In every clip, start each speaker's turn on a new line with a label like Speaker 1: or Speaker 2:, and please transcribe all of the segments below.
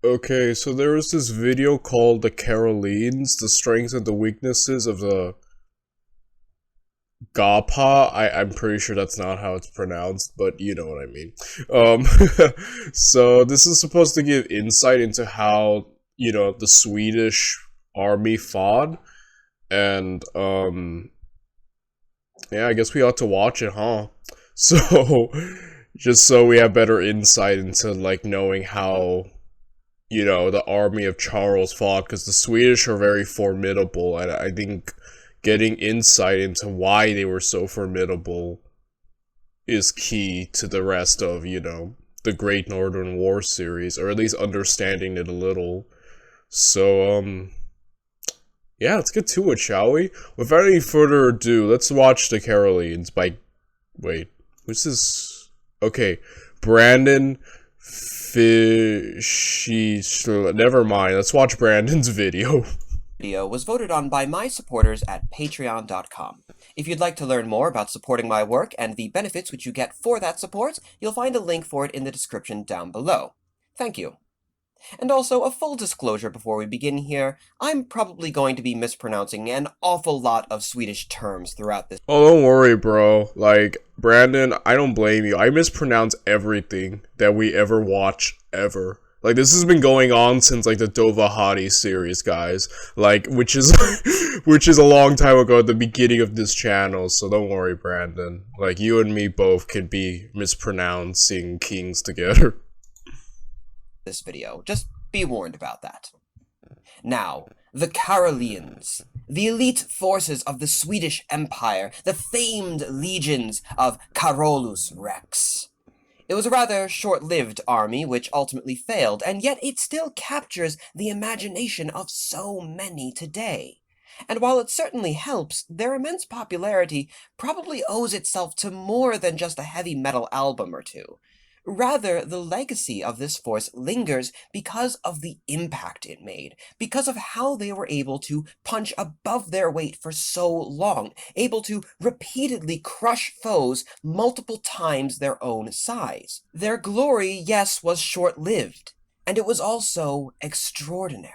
Speaker 1: Okay, so there was this video called the Caroleans, the strengths and the weaknesses of the Gapa. I'm pretty sure that's not how it's pronounced, but you know what I mean. Um, so this is supposed to give insight into how, the Swedish army fought, and, yeah, I guess we ought to watch it, huh? So, just so we have better insight into, like, knowing how the army of Charles fought, because the Swedish are very formidable, and I think getting insight into why they were so formidable is key to the rest of, the Great Northern War series, or at least understanding it a little. So, yeah, let's get to it, shall we? Without any further ado, let's watch The Caroleans by... Wait, who's this? Okay, Brandon Fisichella. Never mind. Let's watch Brandon's video.
Speaker 2: Video was voted on by my supporters at patreon.com. If you'd like to learn more about supporting my work and the benefits which you get for that support, you'll find a link for it in the description down below. Thank you. And also, a full disclosure before we begin here, I'm probably going to be mispronouncing an awful lot of Swedish terms throughout this.
Speaker 1: Oh, don't worry, bro. Like, Brandon, I don't blame you. I mispronounce everything that we ever watch, ever. Like, this has been going on since, like, the Dova Hadi series, guys. Like, which is, which is a long time ago at the beginning of this channel, so don't worry, Brandon. Like, you and me both can be mispronouncing kings together.
Speaker 2: This video. Just be warned about that. Now, the Caroleans, the elite forces of the Swedish Empire, the famed legions of Carolus Rex. It was a rather short-lived army which ultimately failed, and yet it still captures the imagination of so many today. And while it certainly helps, their immense popularity probably owes itself to more than just a heavy metal album or two. Rather, the legacy of this force lingers because of the impact it made, because of how they were able to punch above their weight for so long, able to repeatedly crush foes multiple times their own size. Their glory, yes, was short-lived, and it was also extraordinary.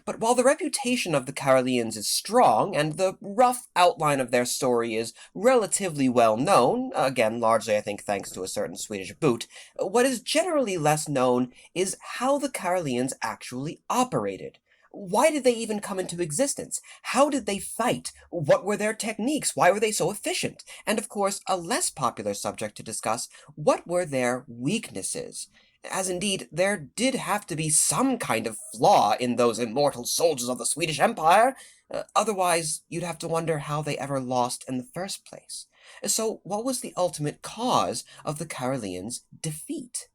Speaker 2: But while the reputation of the Caroleans is strong, and the rough outline of their story is relatively well known, again, largely I think thanks to a certain Swedish boot, what is generally less known is how the Caroleans actually operated. Why did they even come into existence? How did they fight? What were their techniques? Why were they so efficient? And of course, a less popular subject to discuss, what were their weaknesses? As indeed, there did have to be some kind of flaw in those immortal soldiers of the Swedish Empire. Otherwise, you'd have to wonder how they ever lost in the first place. So, what was the ultimate cause of the Caroleans' defeat?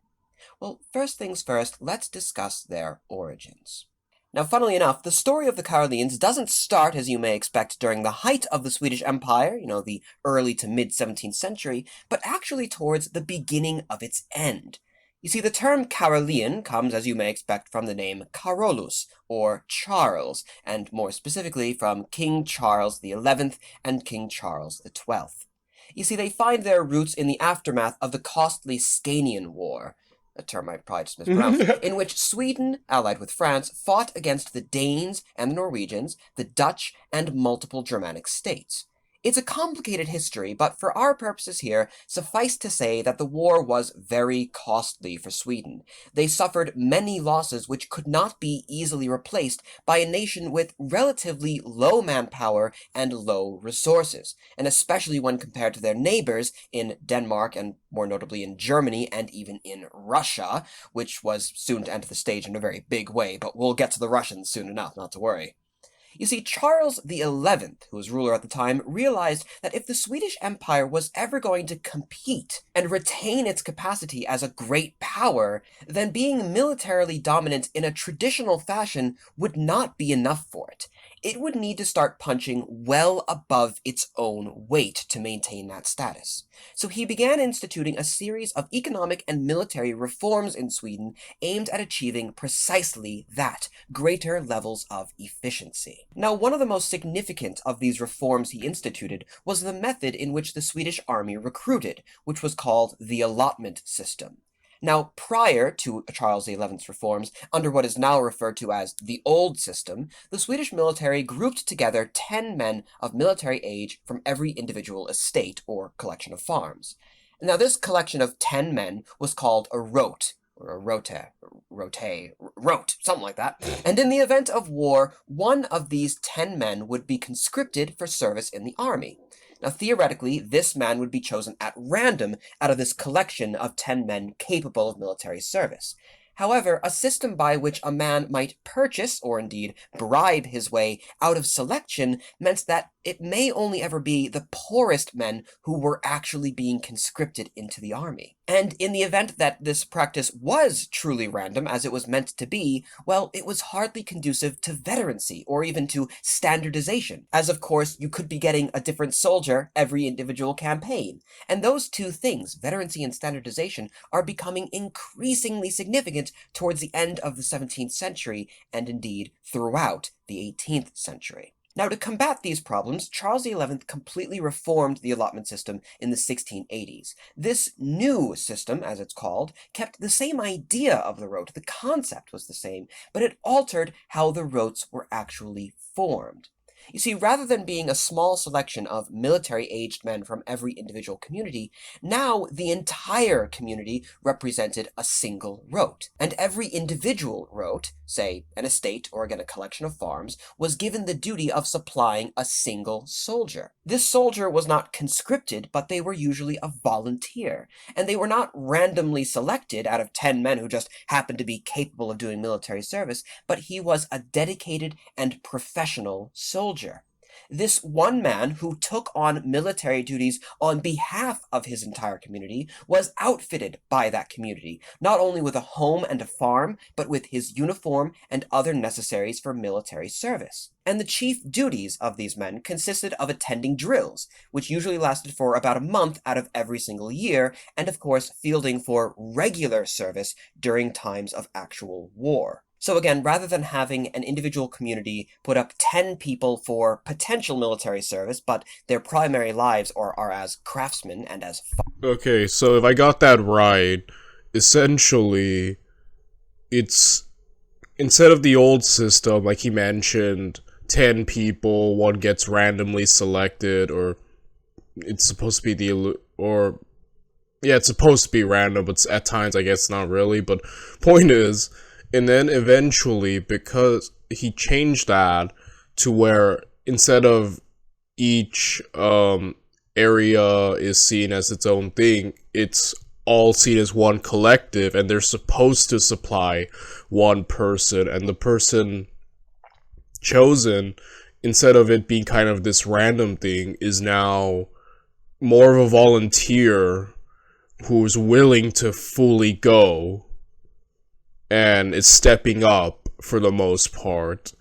Speaker 2: Well, first things first, let's discuss their origins. Now, funnily enough, the story of the Caroleans doesn't start, as you may expect, during the height of the Swedish Empire, the early to mid-17th century, but actually towards the beginning of its end. You see, the term Carolean comes, as you may expect, from the name Carolus, or Charles, and more specifically from King Charles XI and King Charles XII. You see, they find their roots in the aftermath of the costly Scanian War, a term I probably just mispronounced, in which Sweden, allied with France, fought against the Danes and the Norwegians, the Dutch, and multiple Germanic states. It's a complicated history, but for our purposes here, suffice to say that the war was very costly for Sweden. They suffered many losses which could not be easily replaced by a nation with relatively low manpower and low resources, and especially when compared to their neighbors in Denmark and more notably in Germany and even in Russia, which was soon to enter the stage in a very big way, but we'll get to the Russians soon enough, not to worry. You see, Charles XI, who was ruler at the time, realized that if the Swedish Empire was ever going to compete and retain its capacity as a great power, then being militarily dominant in a traditional fashion would not be enough for it. It would need to start punching well above its own weight to maintain that status. So he began instituting a series of economic and military reforms in Sweden aimed at achieving precisely that, greater levels of efficiency. Now, one of the most significant of these reforms he instituted was the method in which the Swedish army recruited, which was called the allotment system. Now, prior to Charles XI's reforms, under what is now referred to as the Old System, the Swedish military grouped together 10 men of military age from every individual estate or collection of farms. Now, this collection of 10 men was called a rote, or a rote, something like that. And in the event of war, one of these 10 men would be conscripted for service in the army. Now, theoretically, this man would be chosen at random out of this collection of 10 men capable of military service. However, a system by which a man might purchase, or indeed bribe his way out of selection, meant that it may only ever be the poorest men who were actually being conscripted into the army. And in the event that this practice was truly random, as it was meant to be, well, it was hardly conducive to veterancy, or even to standardization, as of course you could be getting a different soldier every individual campaign. And those two things, veterancy and standardization, are becoming increasingly significant towards the end of the 17th century, and indeed throughout the 18th century. Now, to combat these problems, Charles XI completely reformed the allotment system in the 1680s. This new system, as it's called, kept the same idea of the rote. The concept was the same, but it altered how the rotes were actually formed. You see, rather than being a small selection of military-aged men from every individual community, now the entire community represented a single rote. And every individual rote, say an estate or again a collection of farms, was given the duty of supplying a single soldier. This soldier was not conscripted, but they were usually a volunteer, and they were not randomly selected out of 10 men who just happened to be capable of doing military service, but he was a dedicated and professional soldier. This one man who took on military duties on behalf of his entire community was outfitted by that community, not only with a home and a farm, but with his uniform and other necessaries for military service. And the chief duties of these men consisted of attending drills, which usually lasted for about a month out of every single year, and of course fielding for regular service during times of actual war. So again, rather than having an individual community put up 10 people for potential military service, but their primary lives are as craftsmen and as...
Speaker 1: Okay, so if I got that right, essentially, it's... instead of the old system, like he mentioned, 10 people, one gets randomly selected, or it's supposed to be it's supposed to be random, but at times I guess not really, but point is... And then eventually, because he changed that to where instead of each area is seen as its own thing, it's all seen as one collective, and they're supposed to supply one person, and the person chosen, instead of it being kind of this random thing, is now more of a volunteer who's willing to fully go and is stepping up for the most part,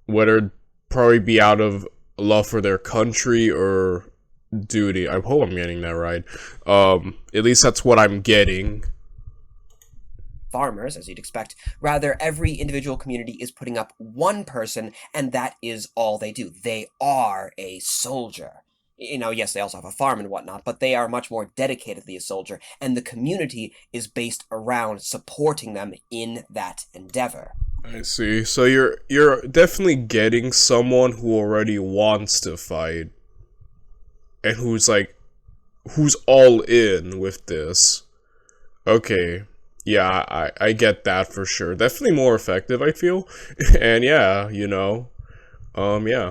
Speaker 1: whether it probably be out of love for their country or duty. I hope I'm getting that right. At least that's what I'm getting.
Speaker 2: Farmers, as you'd expect. Rather, every individual community is putting up one person, and that is all they do. They are a soldier. You know, yes, they also have a farm and whatnot, but they are much more dedicatedly a soldier, and the community is based around supporting them in that endeavor.
Speaker 1: I see. So you're definitely getting someone who already wants to fight, and who's all in with this. Okay. Yeah, I get that for sure. Definitely more effective, I feel. And yeah, yeah.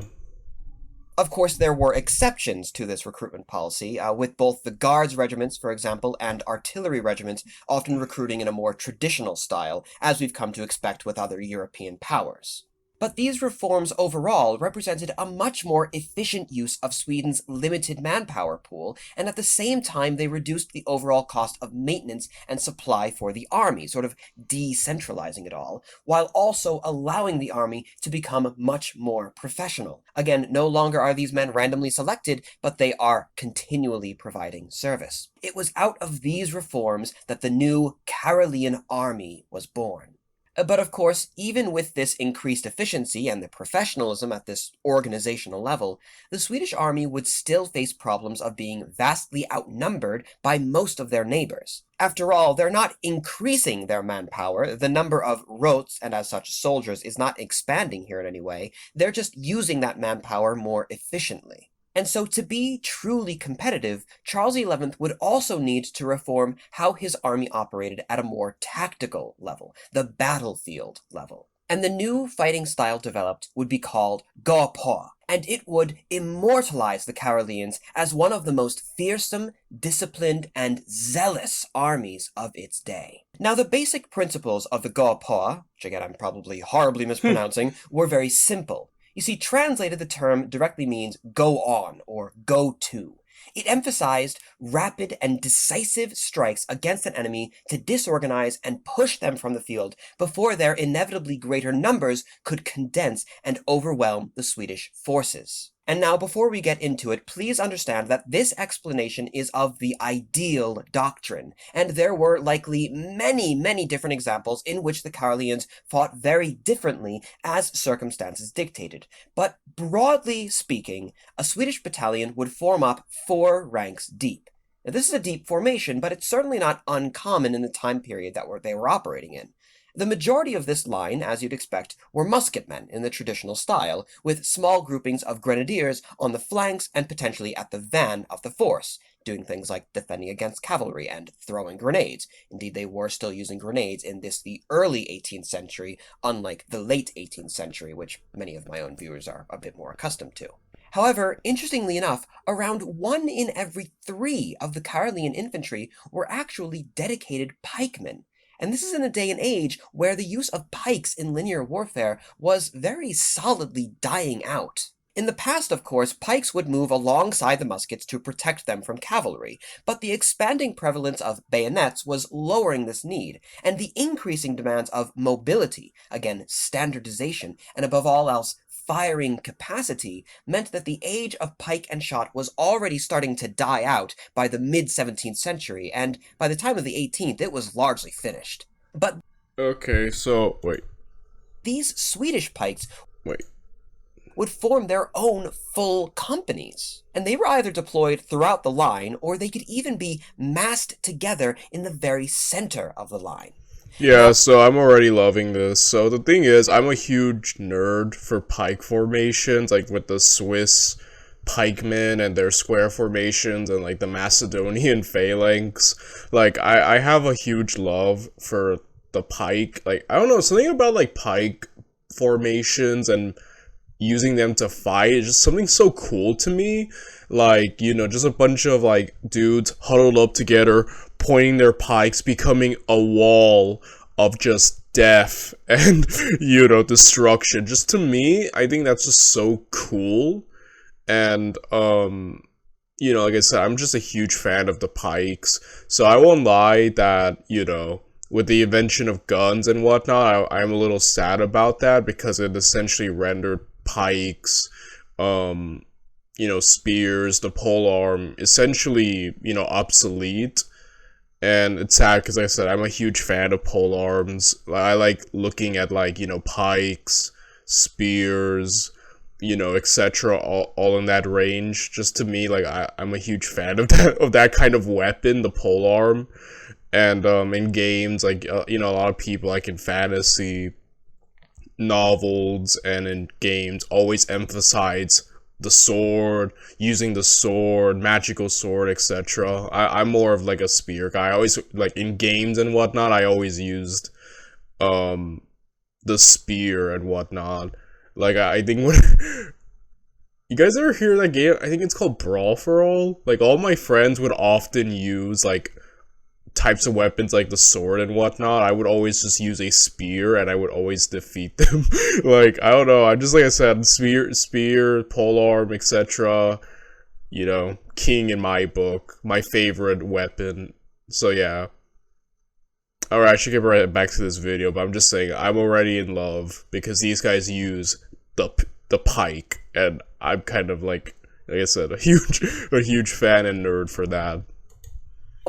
Speaker 2: Of course, there were exceptions to this recruitment policy, with both the Guards regiments, for example, and artillery regiments often recruiting in a more traditional style, as we've come to expect with other European powers. But these reforms overall represented a much more efficient use of Sweden's limited manpower pool, and at the same time they reduced the overall cost of maintenance and supply for the army, sort of decentralizing it all, while also allowing the army to become much more professional. Again, no longer are these men randomly selected, but they are continually providing service. It was out of these reforms that the new Carolean army was born. But of course, even with this increased efficiency and the professionalism at this organizational level, the Swedish army would still face problems of being vastly outnumbered by most of their neighbors. After all, they're not increasing their manpower, the number of rots and as such soldiers is not expanding here in any way, they're just using that manpower more efficiently. And so to be truly competitive, Charles XI would also need to reform how his army operated at a more tactical level, the battlefield level. And the new fighting style developed would be called gå på, and it would immortalize the Caroleans as one of the most fearsome, disciplined, and zealous armies of its day. Now, the basic principles of the gå på, which again I'm probably horribly mispronouncing, were very simple. You see, translated, the term directly means go on or go to. It emphasized rapid and decisive strikes against an enemy to disorganize and push them from the field before their inevitably greater numbers could condense and overwhelm the Swedish forces. And now, before we get into it, please understand that this explanation is of the ideal doctrine, and there were likely many, many different examples in which the Caroleans fought very differently as circumstances dictated. But broadly speaking, a Swedish battalion would form up 4 ranks deep. Now, this is a deep formation, but it's certainly not uncommon in the time period that they were operating in. The majority of this line, as you'd expect, were musketmen in the traditional style, with small groupings of grenadiers on the flanks and potentially at the van of the force, doing things like defending against cavalry and throwing grenades. Indeed, they were still using grenades in the early 18th century, unlike the late 18th century, which many of my own viewers are a bit more accustomed to. However, interestingly enough, around 1 in every 3 of the Carolean infantry were actually dedicated pikemen. And this is in a day and age where the use of pikes in linear warfare was very solidly dying out. In the past, of course, pikes would move alongside the muskets to protect them from cavalry, but the expanding prevalence of bayonets was lowering this need, and the increasing demands of mobility, again, standardization, and above all else, firing capacity meant that the age of pike and shot was already starting to die out by the mid-17th century, and by the time of the 18th, it was largely finished. But
Speaker 1: Okay, so, wait.
Speaker 2: these Swedish pikes
Speaker 1: Wait.
Speaker 2: would form their own full companies, and they were either deployed throughout the line, or they could even be massed together in the very center of the line.
Speaker 1: Yeah, so I'm already loving this. So the thing is, I'm a huge nerd for pike formations, like with the Swiss pikemen and their square formations and like the Macedonian phalanx. Like I have a huge love for the pike. Like I don't know, something about like pike formations and using them to fight is just something so cool to me. Like, you know, just a bunch of like dudes huddled up together, pointing their pikes, becoming a wall of just death and, you know, destruction. Just to me, I think that's just so cool. And, you know, like I said, I'm just a huge fan of the pikes. So I won't lie that, you know, with the invention of guns and whatnot, I'm a little sad about that because it essentially rendered pikes, you know, spears, the polearm, essentially, you know, obsolete. And it's sad because, like I said, I'm a huge fan of polearms. I like looking at, like, you know, pikes, spears, you know, etc., all in that range. Just to me, like, I'm a huge fan of that kind of weapon, the polearm. And in games, like, you know, a lot of people, like in fantasy novels and in games, always emphasize the sword, using the sword, magical sword, etc. I'm more of like a spear guy. I always, like in games and whatnot, I always used the spear and whatnot. Like I think when you guys ever hear that game, I think it's called Brawl for All. Like all my friends would often use like types of weapons like the sword and whatnot. I would always just use a spear and I would always defeat them. Like, I don't know, I'm just, like I said, spear, polearm, etc. You know, king in my book, my favorite weapon. So yeah. Alright, I should get right back to this video, but I'm just saying, I'm already in love because these guys use the pike, and I'm kind of like I said, a huge fan and nerd for that.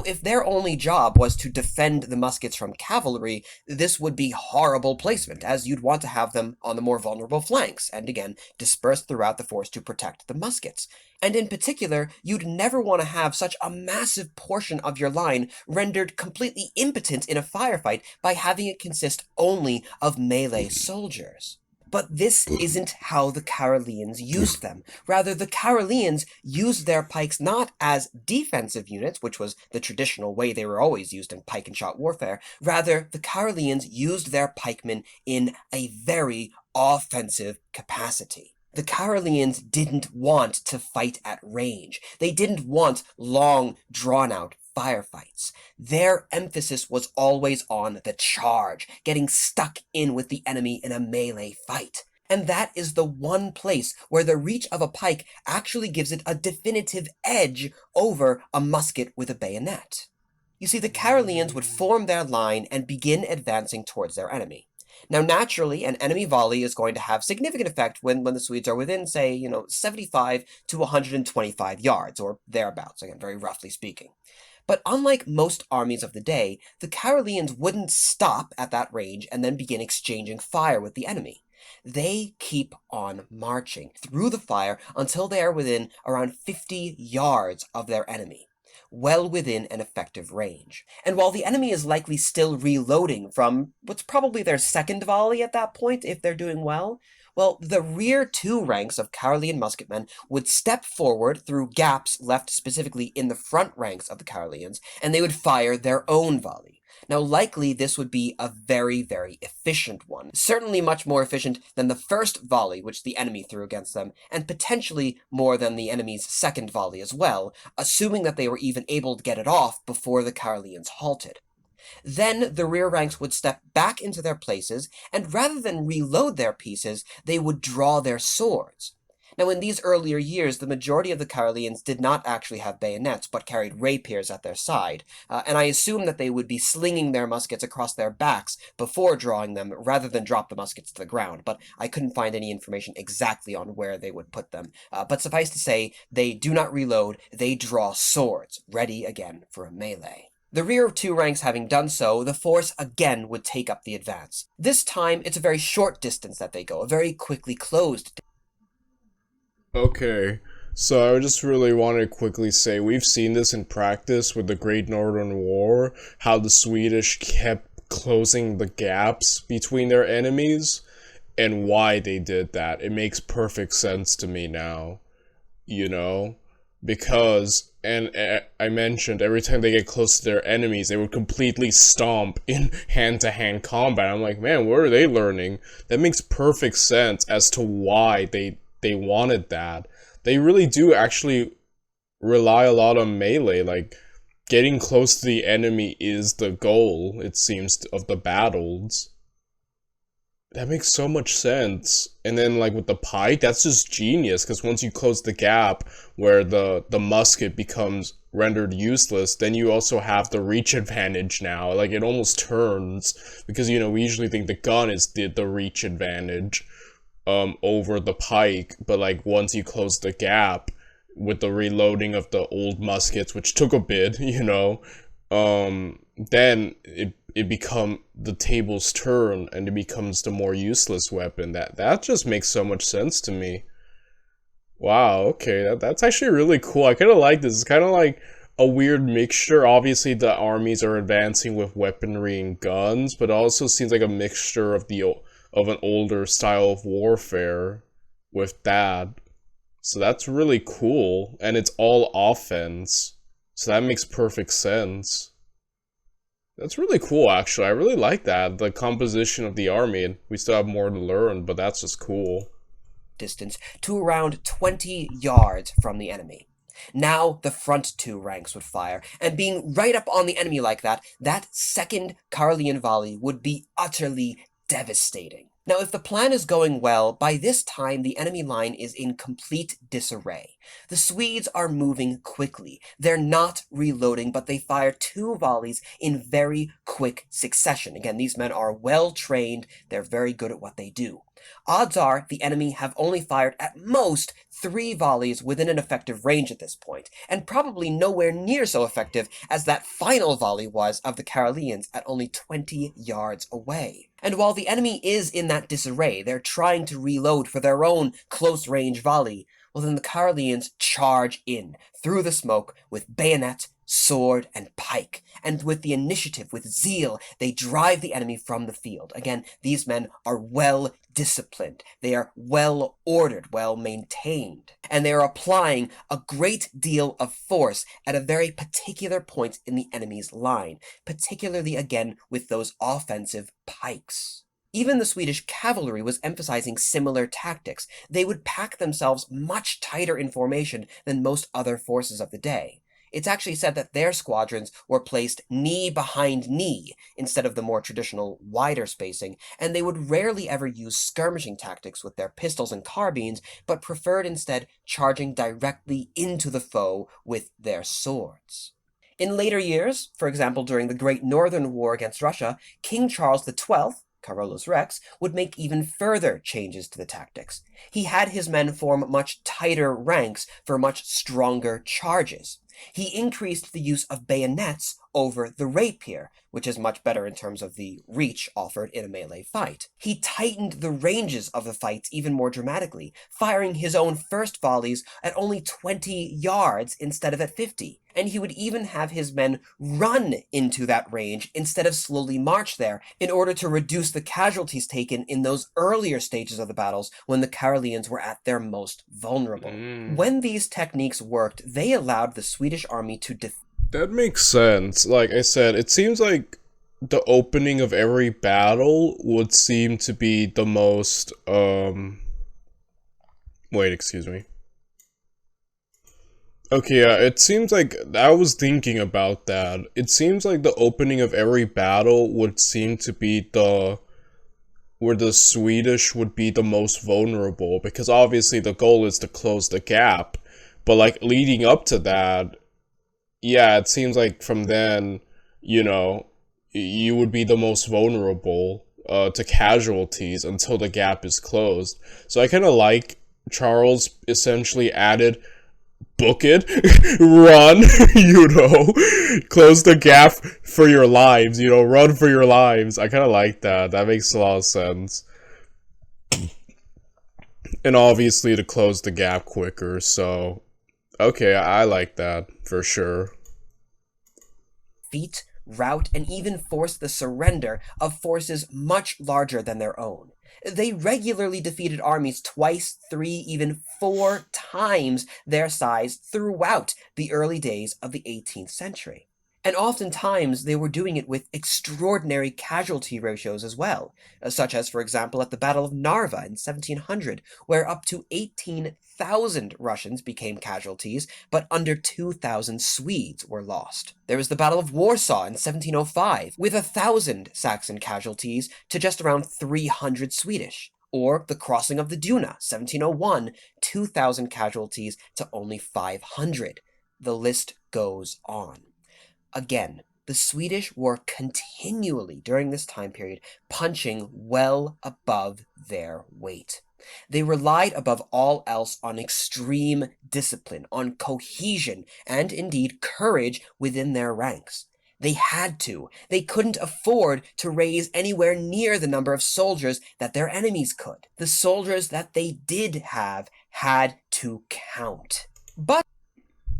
Speaker 2: If their only job was to defend the muskets from cavalry, this would be horrible placement, as you'd want to have them on the more vulnerable flanks, and again, dispersed throughout the force to protect the muskets. And in particular, you'd never want to have such a massive portion of your line rendered completely impotent in a firefight by having it consist only of melee soldiers. But this isn't how the Caroleans used them. Rather, the Caroleans used their pikes not as defensive units, which was the traditional way they were always used in pike and shot warfare. Rather, the Caroleans used their pikemen in a very offensive capacity. The Caroleans didn't want to fight at range. They didn't want long, drawn-out firefights. Their emphasis was always on the charge, getting stuck in with the enemy in a melee fight. And that is the one place where the reach of a pike actually gives it a definitive edge over a musket with a bayonet. You see, the Caroleans would form their line and begin advancing towards their enemy. Now, naturally, an enemy volley is going to have significant effect when the Swedes are within, say, 75 to 125 yards, or thereabouts, again, very roughly speaking. But unlike most armies of the day, the Caroleans wouldn't stop at that range and then begin exchanging fire with the enemy. They keep on marching through the fire until they are within around 50 yards of their enemy, well within an effective range. And while the enemy is likely still reloading from what's probably their second volley at that point, if they're doing well, the rear two ranks of Carolean musketmen would step forward through gaps left specifically in the front ranks of the Caroleans, and they would fire their own volley. Now, likely this would be a very, very efficient one. Certainly much more efficient than the first volley which the enemy threw against them, and potentially more than the enemy's second volley as well, assuming that they were even able to get it off before the Caroleans halted. Then the rear ranks would step back into their places, and rather than reload their pieces, they would draw their swords. Now, in these earlier years, the majority of the Caroleans did not actually have bayonets, but carried rapiers at their side, and I assume that they would be slinging their muskets across their backs before drawing them, rather than drop the muskets to the ground, but I couldn't find any information exactly on where they would put them. But suffice to say, they do not reload, they draw swords, ready again for a melee. The rear two ranks having done so, the force again would take up the advance. This time, it's a very short distance that they go, a very quickly closed.
Speaker 1: Okay, so I just really want to quickly say we've seen this in practice with the Great Northern War, how the Swedish kept closing the gaps between their enemies, and why they did that. It makes perfect sense to me now, because, and I mentioned, every time they get close to their enemies, they would completely stomp in hand-to-hand combat. I'm like, man, what are they learning? That makes perfect sense as to why they wanted that. They really do actually rely a lot on melee, like, getting close to the enemy is the goal, it seems, of the battles. That makes so much sense. And then, like, with the pike, that's just genius, because once you close the gap where the musket becomes rendered useless, then you also have the reach advantage now. Like, it almost turns, because, we usually think the gun is the reach advantage over the pike, but, like, once you close the gap with the reloading of the old muskets, which took a bit, then it become the tables turn and it becomes the more useless weapon. That just makes so much sense to me. Wow, okay, that's actually really cool. I kind of like this. It's kind of like a weird mixture. Obviously, the armies are advancing with weaponry and guns, but it also seems like a mixture of an older style of warfare with that. So that's really cool, and it's all offense. So that makes perfect sense. That's really cool, actually. I really like that, the composition of the army. We still have more to learn, but that's just cool.
Speaker 2: Distance to around 20 yards from the enemy. Now the front two ranks would fire, and being right up on the enemy like that, that second Carolean volley would be utterly devastating. Now, if the plan is going well, by this time the enemy line is in complete disarray. The Swedes are moving quickly. They're not reloading, but they fire 2 volleys in very quick succession. Again, these men are well trained. They're very good at what they do. Odds are the enemy have only fired at most 3 volleys within an effective range at this point, and probably nowhere near so effective as that final volley was of the Caroleans at only 20 yards away. And while the enemy is in that disarray, they're trying to reload for their own close-range volley, well then the Caroleans charge in, through the smoke, with bayonet, sword, and pike, and with the initiative, with zeal, they drive the enemy from the field. Again, these men are well disciplined, they are well ordered, well maintained, and they are applying a great deal of force at a very particular point in the enemy's line, particularly again with those offensive pikes. Even the Swedish cavalry was emphasizing similar tactics. They would pack themselves much tighter in formation than most other forces of the day. It's actually said that their squadrons were placed knee behind knee instead of the more traditional wider spacing, and they would rarely ever use skirmishing tactics with their pistols and carbines, but preferred instead charging directly into the foe with their swords. In later years, for example during the Great Northern War against Russia, King Charles XII, Carolus Rex, would make even further changes to the tactics. He had his men form much tighter ranks for much stronger charges. He increased the use of bayonets over the rapier, which is much better in terms of the reach offered in a melee fight. He tightened the ranges of the fights even more dramatically, firing his own first volleys at only 20 yards instead of at 50. And he would even have his men run into that range instead of slowly march there in order to reduce the casualties taken in those earlier stages of the battles when the Caroleans were at their most vulnerable. When these techniques worked, they allowed the Swedish army to
Speaker 1: That makes sense. Like I said, it seems like the opening of every battle would seem to be the most, wait, excuse me. Okay, yeah, it seems like, I was thinking about that. It seems like the opening of every battle would seem to be where the Swedish would be the most vulnerable, because obviously the goal is to close the gap. But like, leading up to that, yeah, it seems like from then, you would be the most vulnerable to casualties until the gap is closed. So I kind of like Charles essentially added, book it, run, close the gap for your lives, run for your lives. I kind of like that. That makes a lot of sense. And obviously to close the gap quicker, so okay, I like that, for sure.
Speaker 2: Defeat, rout, and even force the surrender of forces much larger than their own. They regularly defeated armies twice, 3, even 4 times their size throughout the early days of the 18th century. And oftentimes they were doing it with extraordinary casualty ratios as well, such as, for example, at the Battle of Narva in 1700, where up to 18,000 Russians became casualties, but under 2,000 Swedes were lost. There was the Battle of Warsaw in 1705, with 1,000 Saxon casualties to just around 300 Swedish. Or the Crossing of the Duna, 1701, 2,000 casualties to only 500. The list goes on. Again, the Swedish were continually, during this time period, punching well above their weight. They relied above all else on extreme discipline, on cohesion, and indeed courage within their ranks. They had to. They couldn't afford to raise anywhere near the number of soldiers that their enemies could. The soldiers that they did have had to count. But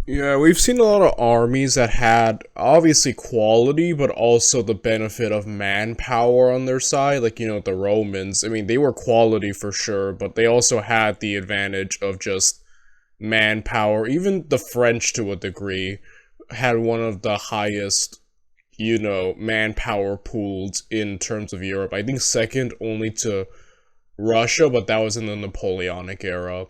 Speaker 1: yeah, we've seen a lot of armies that had, obviously, quality, but also the benefit of manpower on their side. Like, the Romans, I mean, they were quality for sure, but they also had the advantage of just manpower. Even the French, to a degree, had one of the highest, manpower pools in terms of Europe. I think second only to Russia, but that was in the Napoleonic era.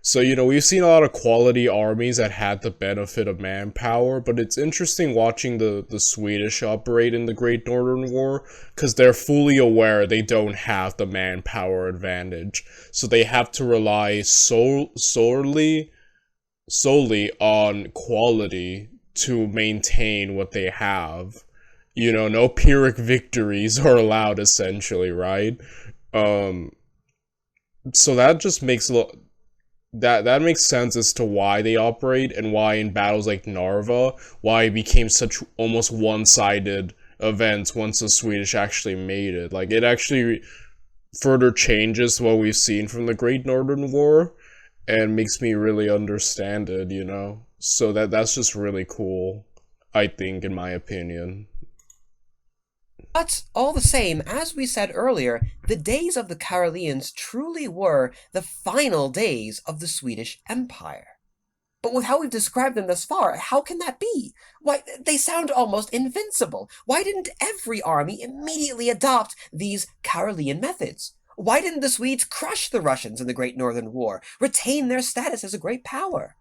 Speaker 1: So, we've seen a lot of quality armies that had the benefit of manpower, but it's interesting watching the Swedish operate in the Great Northern War, because they're fully aware they don't have the manpower advantage. So they have to rely solely on quality to maintain what they have. No Pyrrhic victories are allowed, essentially, right? Um, so that just makes that makes sense as to why they operate and why in battles like Narva, why it became such almost one-sided events once the Swedish actually made it. Like, it actually further changes what we've seen from the Great Northern War and makes me really understand it. So that's just really cool, I think, in my opinion.
Speaker 2: But all the same, as we said earlier, the days of the Caroleans truly were the final days of the Swedish Empire. But with how we've described them thus far, how can that be? Why, they sound almost invincible. Why didn't every army immediately adopt these Carolean methods? Why didn't the Swedes crush the Russians in the Great Northern War, retain their status as a great power?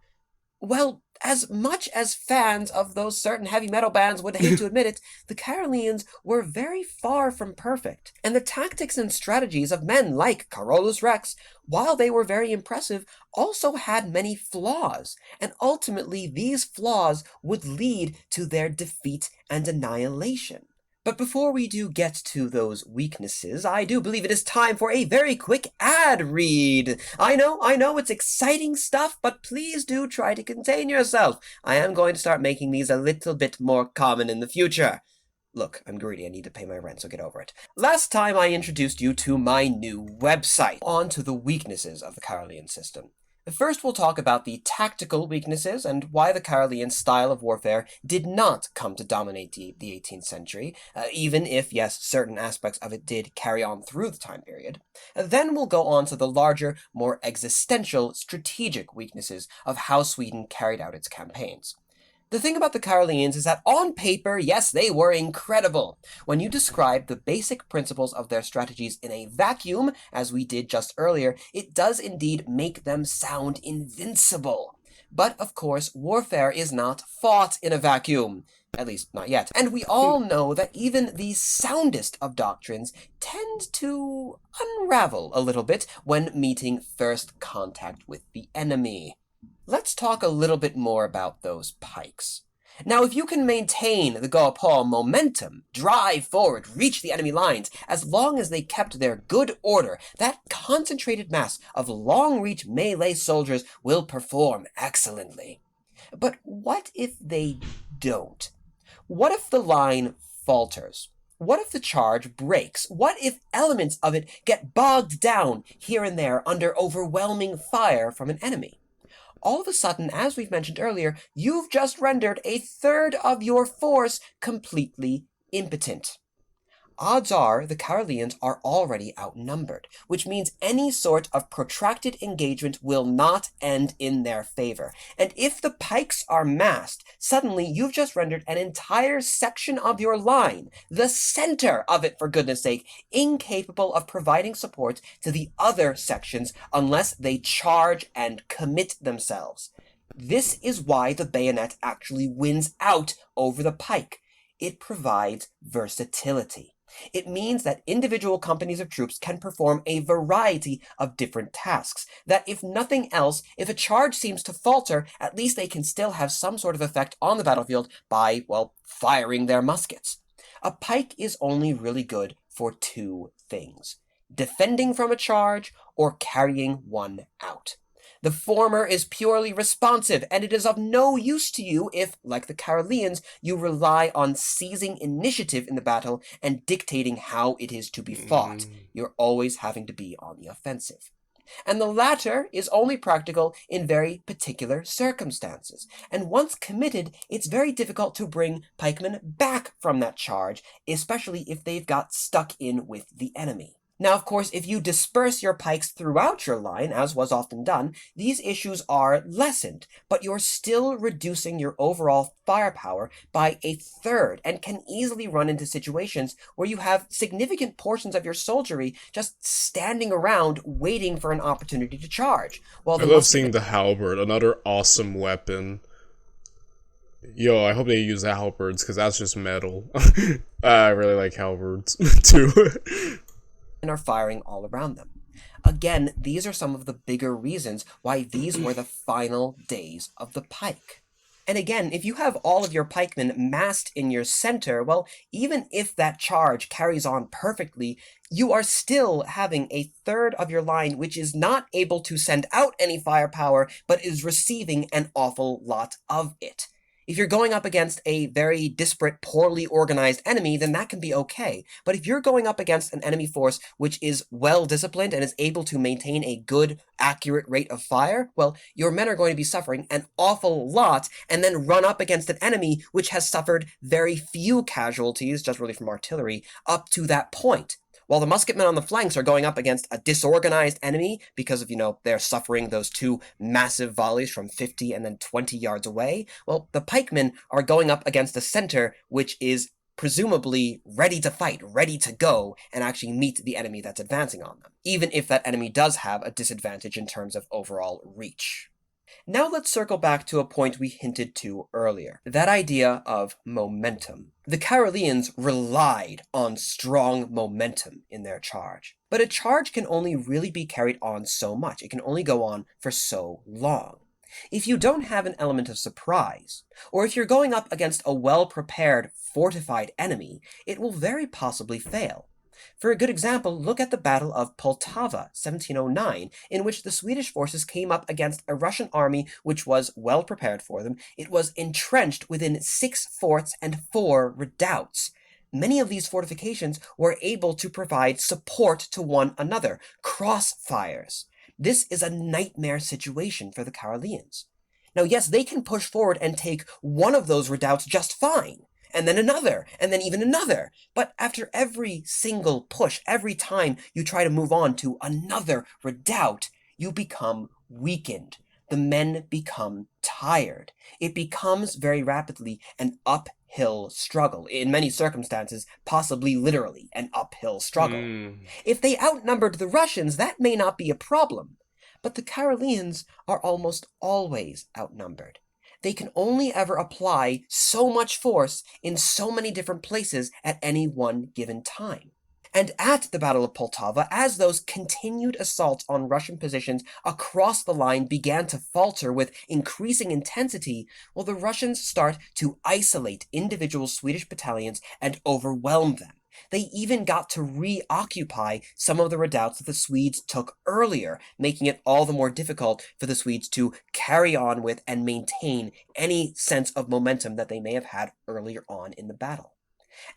Speaker 2: Well, as much as fans of those certain heavy metal bands would hate to admit it, the Caroleans were very far from perfect, and the tactics and strategies of men like Carolus Rex, while they were very impressive, also had many flaws, and ultimately these flaws would lead to their defeat and annihilation. But before we do get to those weaknesses, I do believe it is time for a very quick ad read. I know, it's exciting stuff, but please do try to contain yourself. I am going to start making these a little bit more common in the future. Look, I'm greedy, I need to pay my rent, so get over it. Last time I introduced you to my new website. On to the weaknesses of the Carolean system. First, we'll talk about the tactical weaknesses and why the Carolean style of warfare did not come to dominate the 18th century, even if, yes, certain aspects of it did carry on through the time period. Then we'll go on to the larger, more existential, strategic weaknesses of how Sweden carried out its campaigns. The thing about the Caroleans is that on paper, yes, they were incredible. When you describe the basic principles of their strategies in a vacuum, as we did just earlier, it does indeed make them sound invincible. But, of course, warfare is not fought in a vacuum. At least, not yet. And we all know that even the soundest of doctrines tend to unravel a little bit when meeting first contact with the enemy. Let's talk a little bit more about those pikes. Now, if you can maintain the Gaupo momentum, drive forward, reach the enemy lines, as long as they kept their good order, that concentrated mass of long-reach melee soldiers will perform excellently. But what if they don't? What if the line falters? What if the charge breaks? What if elements of it get bogged down here and there under overwhelming fire from an enemy? All of a sudden, as we've mentioned earlier, you've just rendered a third of your force completely impotent. Odds are the Caroleans are already outnumbered, which means any sort of protracted engagement will not end in their favor. And if the pikes are massed, suddenly you've just rendered an entire section of your line, the center of it for goodness sake, incapable of providing support to the other sections unless they charge and commit themselves. This is why the bayonet actually wins out over the pike. It provides versatility. It means that individual companies of troops can perform a variety of different tasks, that if nothing else, if a charge seems to falter, at least they can still have some sort of effect on the battlefield by, well, firing their muskets. A pike is only really good for two things: defending from a charge or carrying one out. The former is purely responsive, and it is of no use to you if, like the Caroleans, you rely on seizing initiative in the battle and dictating how it is to be fought. You're always having to be on the offensive. And the latter is only practical in very particular circumstances, and once committed, it's very difficult to bring pikemen back from that charge, especially if they've got stuck in with the enemy. Now, of course, if you disperse your pikes throughout your line, as was often done, these issues are lessened, but you're still reducing your overall firepower by a third and can easily run into situations where you have significant portions of your soldiery just standing around waiting for an opportunity to charge, while
Speaker 1: I
Speaker 2: the
Speaker 1: love seeing
Speaker 2: musketmen.
Speaker 1: the halberd, another awesome weapon. Yo, I hope they use halberds, because that's just metal. I really like halberds, too.
Speaker 2: Are firing all around them. Again, these are some of the bigger reasons why these were the final days of the pike. And again, if you have all of your pikemen massed in your center, well, even if that charge carries on perfectly, you are still having a third of your line which is not able to send out any firepower, but is receiving an awful lot of it. If you're going up against a very disparate, poorly organized enemy, then that can be okay. But if you're going up against an enemy force which is well disciplined and is able to maintain a good, accurate rate of fire, well, your men are going to be suffering an awful lot and then run up against an enemy which has suffered very few casualties, just really from artillery, up to that point. While the musketmen on the flanks are going up against a disorganized enemy because of, they're suffering those two massive volleys from 50 and then 20 yards away, well, the pikemen are going up against a center which is presumably ready to fight, ready to go, and actually meet the enemy that's advancing on them, even if that enemy does have a disadvantage in terms of overall reach. Now let's circle back to a point we hinted to earlier, that idea of momentum. The Caroleans relied on strong momentum in their charge, but a charge can only really be carried on so much. It can only go on for so long. If you don't have an element of surprise, or if you're going up against a well-prepared, fortified enemy, it will very possibly fail. For a good example, look at the Battle of Poltava, 1709, in which the Swedish forces came up against a Russian army which was well prepared for them. It was entrenched within 6 forts and 4 redoubts. Many of these fortifications were able to provide support to one another, crossfires. This is a nightmare situation for the Caroleans. Now, yes, they can push forward and take one of those redoubts just fine, and then another, and then even another. But after every single push, every time you try to move on to another redoubt, you become weakened. The men become tired. It becomes very rapidly an uphill struggle. In many circumstances, possibly literally an uphill struggle. If they outnumbered the Russians, that may not be a problem. But the Caroleans are almost always outnumbered. They can only ever apply so much force in so many different places at any one given time. And at the Battle of Poltava, as those continued assaults on Russian positions across the line began to falter with increasing intensity, well, the Russians start to isolate individual Swedish battalions and overwhelm them. They even got to reoccupy some of the redoubts that the Swedes took earlier, making it all the more difficult for the Swedes to carry on with and maintain any sense of momentum that they may have had earlier on in the battle.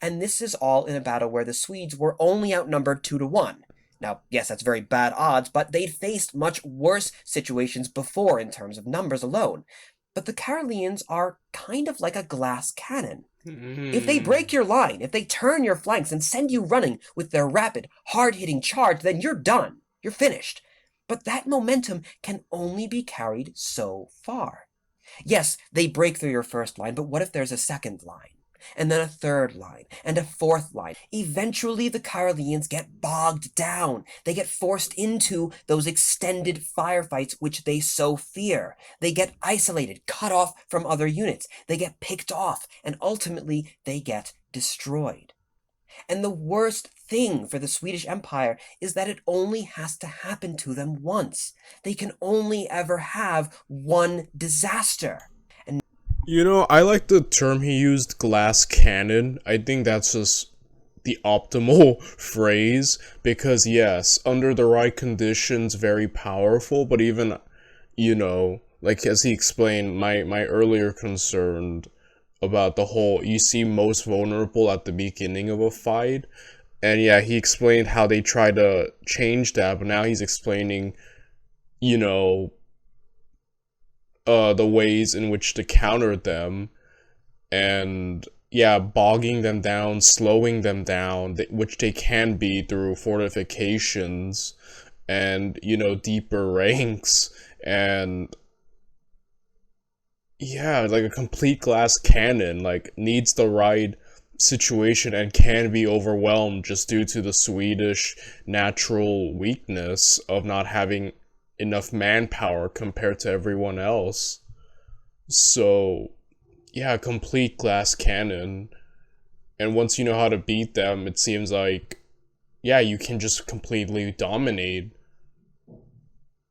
Speaker 2: And this is all in a battle where the Swedes were only outnumbered 2-1. Now, yes, that's very bad odds, but they'd faced much worse situations before in terms of numbers alone. But the Caroleans are kind of like a glass cannon. If they break your line, if they turn your flanks and send you running with their rapid, hard-hitting charge, then you're done. You're finished. But that momentum can only be carried so far. Yes, they break through your first line, but what if there's a second line? And then a third line, and a fourth line. Eventually, the Caroleans get bogged down. They get forced into those extended firefights which they so fear. They get isolated, cut off from other units. They get picked off, and ultimately, they get destroyed. And the worst thing for the Swedish Empire is that it only has to happen to them once. They can only ever have one disaster.
Speaker 1: I like the term he used, glass cannon. I think that's just the optimal phrase, because yes, under the right conditions, very powerful, but even, like as he explained, my earlier concern about the whole, you seem most vulnerable at the beginning of a fight, and yeah, he explained how they try to change that, but now he's explaining, you know, the ways in which to counter them, and yeah, bogging them down, slowing them down, which they can be through fortifications and, deeper ranks. And yeah, like a complete glass cannon, like needs the right situation and can be overwhelmed just due to the Swedish natural weakness of not having enough manpower compared to everyone else. So, yeah, complete glass cannon. And once you know how to beat them, it seems like, yeah, you can just completely dominate.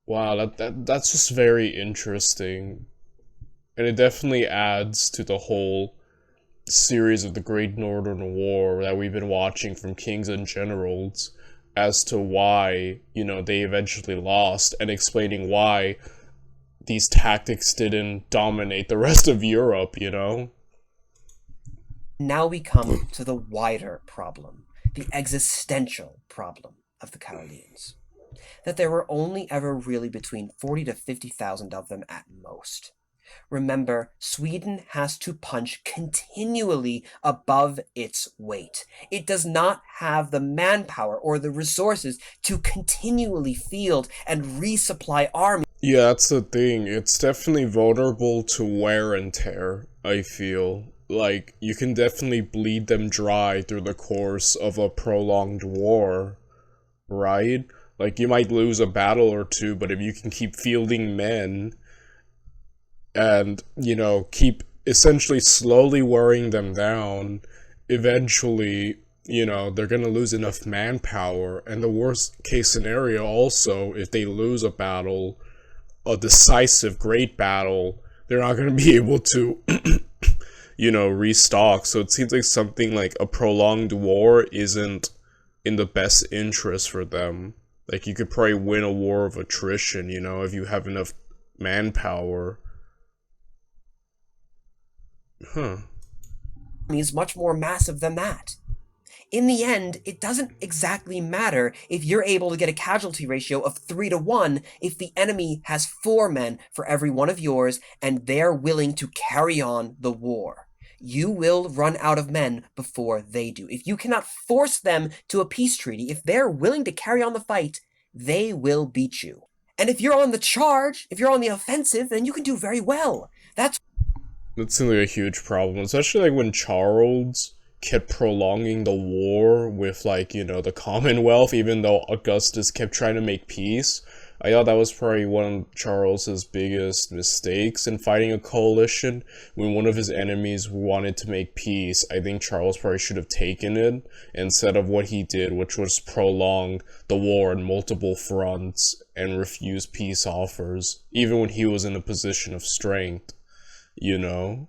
Speaker 1: Wow, that's just very interesting. And it definitely adds to the whole series of the Great Northern War that we've been watching from Kings and Generals as to why, they eventually lost, and explaining why these tactics didn't dominate the rest of Europe.
Speaker 2: Now we come to the wider problem, the existential problem of the Caroleans. That there were only ever really between 40 to 50,000 of them at most. Remember, Sweden has to punch continually above its weight. It does not have the manpower or the resources to continually field and resupply armies.
Speaker 1: Yeah, that's the thing. It's definitely vulnerable to wear and tear, I feel. Like, you can definitely bleed them dry through the course of a prolonged war, right? Like, you might lose a battle or two, but if you can keep fielding men and, keep essentially slowly wearing them down, eventually, they're gonna lose enough manpower. And the worst case scenario also, if they lose a battle, a decisive great battle, they're not gonna be able to, restock. So it seems like something like a prolonged war isn't in the best interest for them. Like, you could probably win a war of attrition, if you have enough manpower. Huh.
Speaker 2: Is much more massive than that. In the end, it doesn't exactly matter if you're able to get a casualty ratio of 3 to 1 if the enemy has 4 men for every one of yours and they're willing to carry on the war. You will run out of men before they do. If you cannot force them to a peace treaty, if they're willing to carry on the fight, they will beat you. And if you're on the charge, if you're on the offensive, then you can do very well.
Speaker 1: That seems like a huge problem, especially like when Charles kept prolonging the war with, like, the Commonwealth, even though Augustus kept trying to make peace. I thought that was probably one of Charles's biggest mistakes in fighting a coalition. When one of his enemies wanted to make peace, I think Charles probably should have taken it instead of what he did, which was prolong the war on multiple fronts and refuse peace offers, even when he was in a position of strength, you know?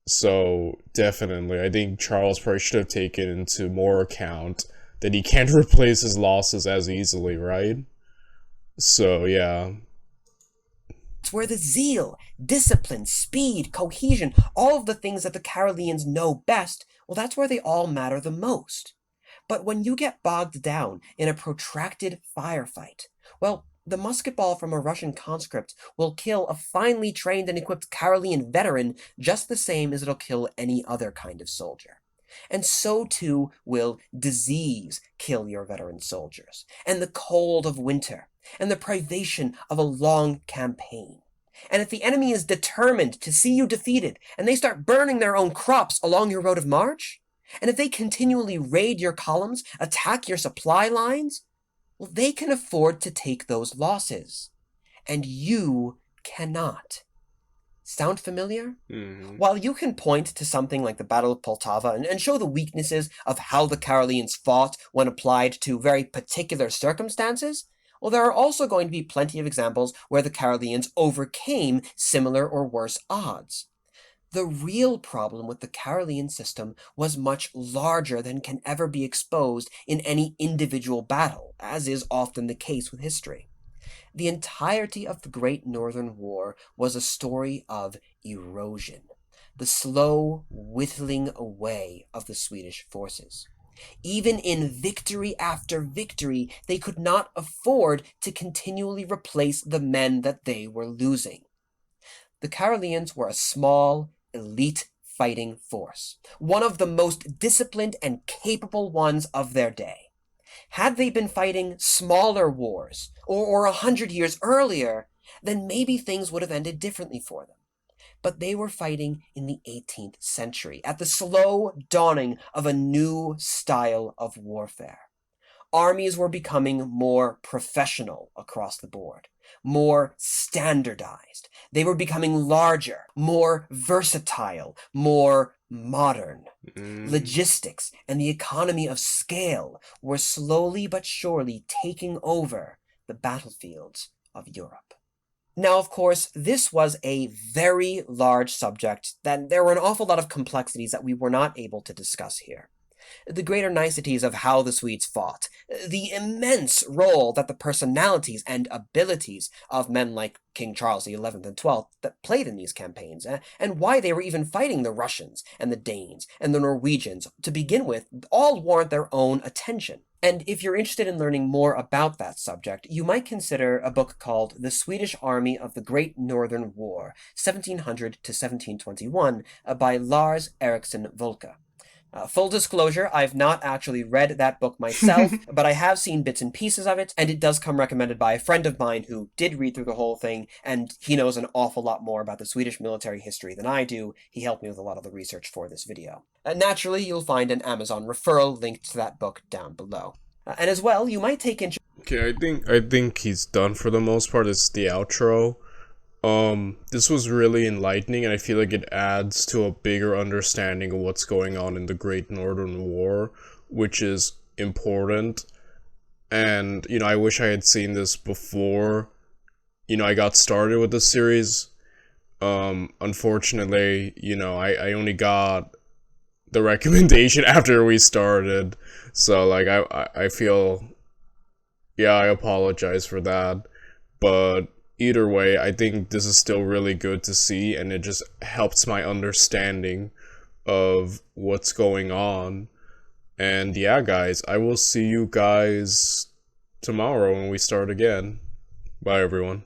Speaker 1: So, definitely, I think Charles probably should have taken into more account that he can't replace his losses as easily, right? So, yeah.
Speaker 2: It's where the zeal, discipline, speed, cohesion, all of the things that the Caroleans know best, well, that's where they all matter the most. But when you get bogged down in a protracted firefight, well, the musket ball from a Russian conscript will kill a finely trained and equipped Carolean veteran just the same as it'll kill any other kind of soldier. And so too will disease kill your veteran soldiers, and the cold of winter, and the privation of a long campaign. And if the enemy is determined to see you defeated, and they start burning their own crops along your road of march, and if they continually raid your columns, attack your supply lines, well, they can afford to take those losses. And you cannot. Sound familiar?
Speaker 1: Mm-hmm.
Speaker 2: While you can point to something like the Battle of Poltava and show the weaknesses of how the Caroleans fought when applied to very particular circumstances, well, there are also going to be plenty of examples where the Caroleans overcame similar or worse odds. The real problem with the Carolean system was much larger than can ever be exposed in any individual battle, as is often the case with history. The entirety of the Great Northern War was a story of erosion, the slow whittling away of the Swedish forces. Even in victory after victory, they could not afford to continually replace the men that they were losing. The Caroleans were a small, elite fighting force, one of the most disciplined and capable ones of their day. Had they been fighting smaller wars, or 100 years earlier, then maybe things would have ended differently for them. But they were fighting in the 18th century, at the slow dawning of a new style of warfare. Armies were becoming more professional across the board, more standardized. They were becoming larger, more versatile, more modern. Logistics and the economy of scale were slowly but surely taking over the battlefields of Europe. Now, of course, this was a very large subject, that there were an awful lot of complexities that we were not able to discuss here. The greater niceties of how the Swedes fought, the immense role that the personalities and abilities of men like King Charles XI and XII that played in these campaigns, and why they were even fighting the Russians and the Danes and the Norwegians to begin with, all warrant their own attention. And if you're interested in learning more about that subject, you might consider a book called The Swedish Army of the Great Northern War, 1700 to 1721, by Lars Eriksson Volke. Full disclosure, I've not actually read that book myself, but I have seen bits and pieces of it, and it does come recommended by a friend of mine who did read through the whole thing, and he knows an awful lot more about the Swedish military history than I do. He helped me with a lot of the research for this video. Naturally, you'll find an Amazon referral linked to that book down below. And as well, you might take interest.
Speaker 1: Okay, I think he's done for the most part. It's the outro. This was really enlightening, and I feel like it adds to a bigger understanding of what's going on in the Great Northern War, which is important. And, you know, I wish I had seen this before, you know, I got started with the series. Unfortunately, you know, I only got the recommendation after we started, so, like, I feel, yeah, I apologize for that, but either way, I think this is still really good to see, and it just helps my understanding of what's going on. And yeah, guys, I will see you guys tomorrow when we start again. Bye, everyone.